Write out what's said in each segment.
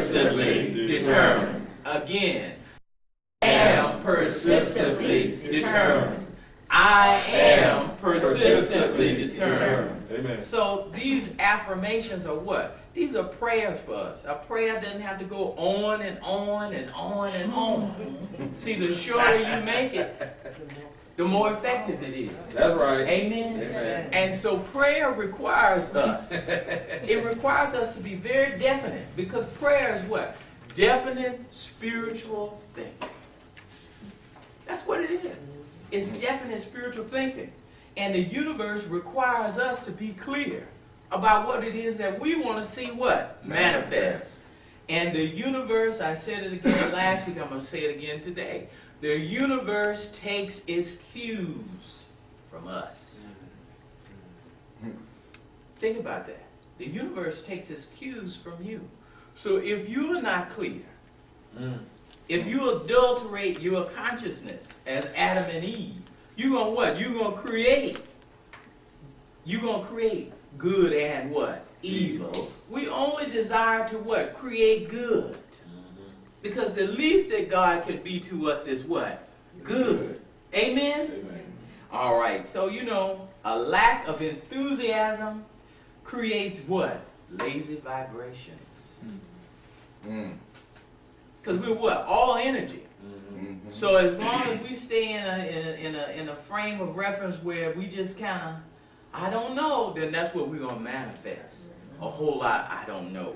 persistently determined. Again, I am persistently determined. I am persistently determined. Amen. So these affirmations are what? These are prayers for us. A prayer doesn't have to go on and on and on and on. See, the shorter you make it, the more effective it is. That's right. Amen? Amen. And so prayer requires us. It requires us to be very definite, because prayer is what? Definite spiritual thinking. That's what it is. It's definite spiritual thinking. And the universe requires us to be clear about what it is that we want to see what? Manifest. And the universe, I said it again last week, I'm going to say it again today. The universe takes its cues from us. Think about that. The universe takes its cues from you. So if you are not clear, if you adulterate your consciousness as Adam and Eve, you're going to what? You're going to create. You're going to create good and what? Evil. We only desire to what? Create good. Because the least that God can be to us is what? Good. Amen? Amen. All right. So, you know, a lack of enthusiasm creates what? Lazy vibrations. Because we're what? All energy. So as long as we stay in a frame of reference where we just kind of, I don't know, then that's what we're going to manifest. A whole lot, I don't know.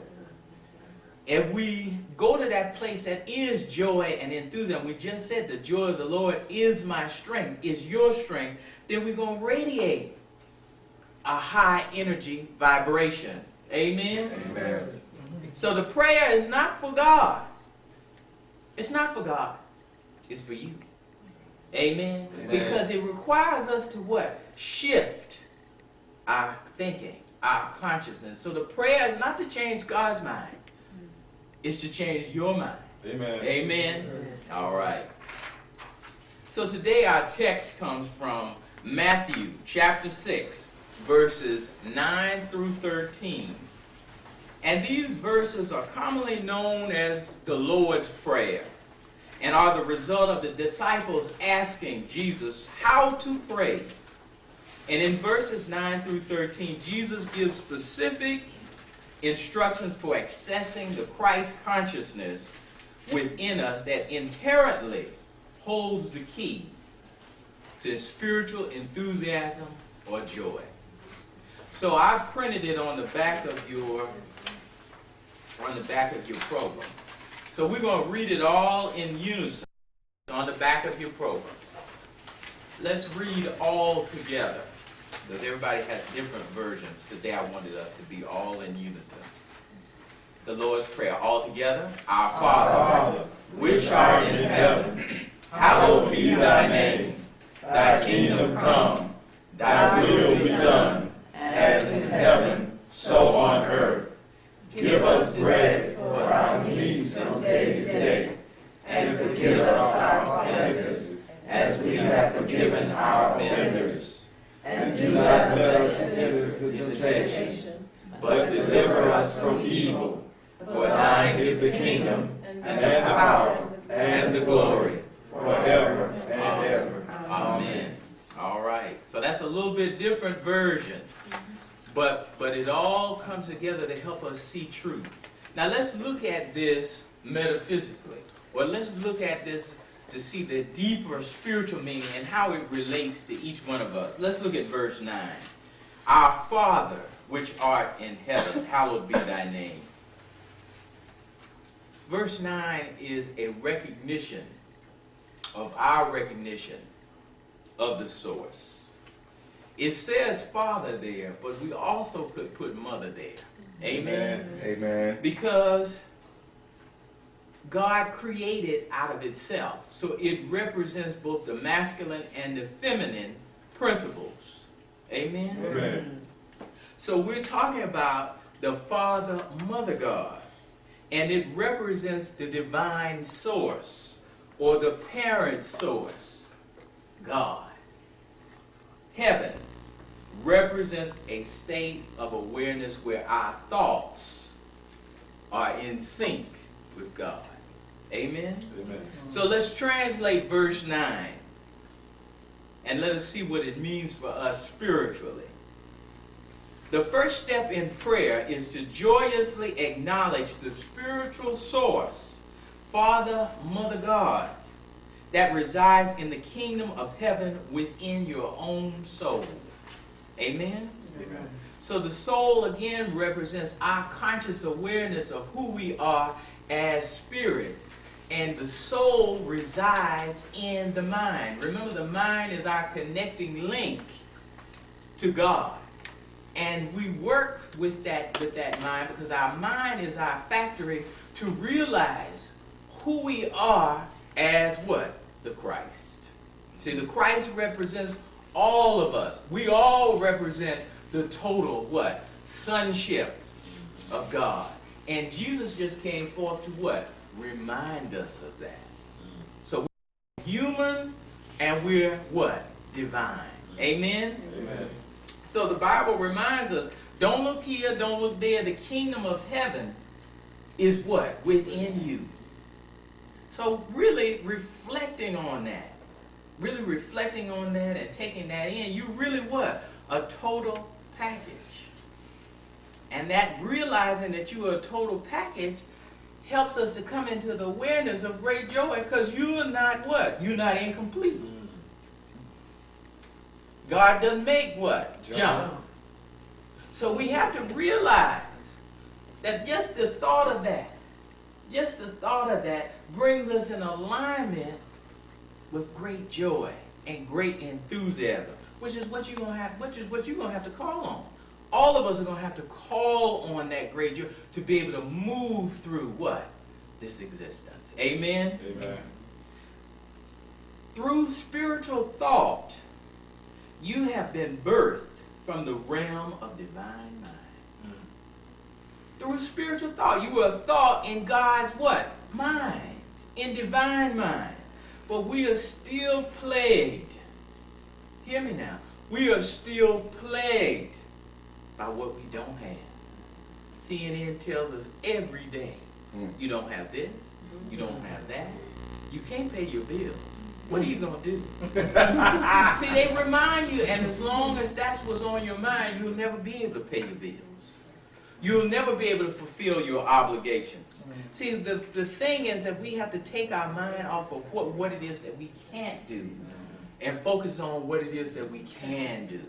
If we go to that place that is joy and enthusiasm, we just said the joy of the Lord is my strength, is your strength, then we're going to radiate a high energy vibration. Amen? Amen. So the prayer is not for God. It's not for God. It's for you. Amen? Amen. Because it requires us to what? Shift our thinking, our consciousness. So the prayer is not to change God's mind. It's to change your mind. Amen. Amen? All right. So today our text comes from Matthew chapter 6, verses 9 through 13. And these verses are commonly known as the Lord's Prayer and are the result of the disciples asking Jesus how to pray. And in verses 9 through 13, Jesus gives specific instructions for accessing the Christ consciousness within us that inherently holds the key to spiritual enthusiasm or joy. So I've printed it on the back of your program. So we're going to read it all in unison on the back of your program. Let's read all together, because everybody has different versions. Today I wanted us to be all in unison. The Lord's Prayer, all together. Our Father, which art in heaven, hallowed be thy name. Thy kingdom come, thy will be done, as in heaven, so on earth. Give us bread for our needs this day to day, and forgive us our offenses, as we have forgiven our offenders. And do not let us enter into temptation, but deliver us from evil. For thine is the kingdom, and the power, and the glory, forever and ever. Amen. All right. So that's a little bit different version. But it all comes together to help us see truth. Now let's look at this metaphysically. Or let's look at this to see the deeper spiritual meaning and how it relates to each one of us. Let's look at verse 9. Our Father, which art in heaven, hallowed be thy name. Verse 9 is a recognition of our recognition of the source. It says Father there, but we also could put Mother there. Amen? Amen. Because God created out of itself. So it represents both the masculine and the feminine principles. Amen? Amen. So we're talking about the Father, Mother God. And it represents the divine source or the parent source, God. Heaven represents a state of awareness where our thoughts are in sync with God. Amen? Amen. So let's translate verse 9. And let us see what it means for us spiritually. The first step in prayer is to joyously acknowledge the spiritual source, Father, Mother God, that resides in the kingdom of heaven within your own soul. Amen? Amen. So the soul again represents our conscious awareness of who we are as spirit. And the soul resides in the mind. Remember, the mind is our connecting link to God. And we work with that mind because our mind is our factory to realize who we are as what? The Christ. See, the Christ represents all of us. We all represent the total what? Sonship of God. And Jesus just came forth to what? Remind us of that. So we're human and we're what? Divine. Amen? Amen. So the Bible reminds us, don't look here, don't look there. The kingdom of heaven is what? Within you. So really reflecting on that. Really reflecting on that and taking that in, you really what? A total package. And that realizing that you are a total package helps us to come into the awareness of great joy because you're not what? You're not incomplete. God doesn't make what? Junk. So we have to realize that just the thought of that brings us in alignment with great joy and great enthusiasm, which is what you're gonna have to call on. All of us are going to have to call on that great joy to be able to move through what? This existence. Amen? Amen. Through spiritual thought, you have been birthed from the realm of divine mind. Through spiritual thought, you were a thought in God's what? Mind. In divine mind. But we are still plagued. Hear me now. We are still plagued by what we don't have. CNN tells us every day, you don't have this, you don't have that, you can't pay your bills. What are you going to do? See, they remind you, and as long as that's what's on your mind, you'll never be able to pay your bills. You'll never be able to fulfill your obligations. See, the thing is that we have to take our mind off of what it is that we can't do and focus on what it is that we can do.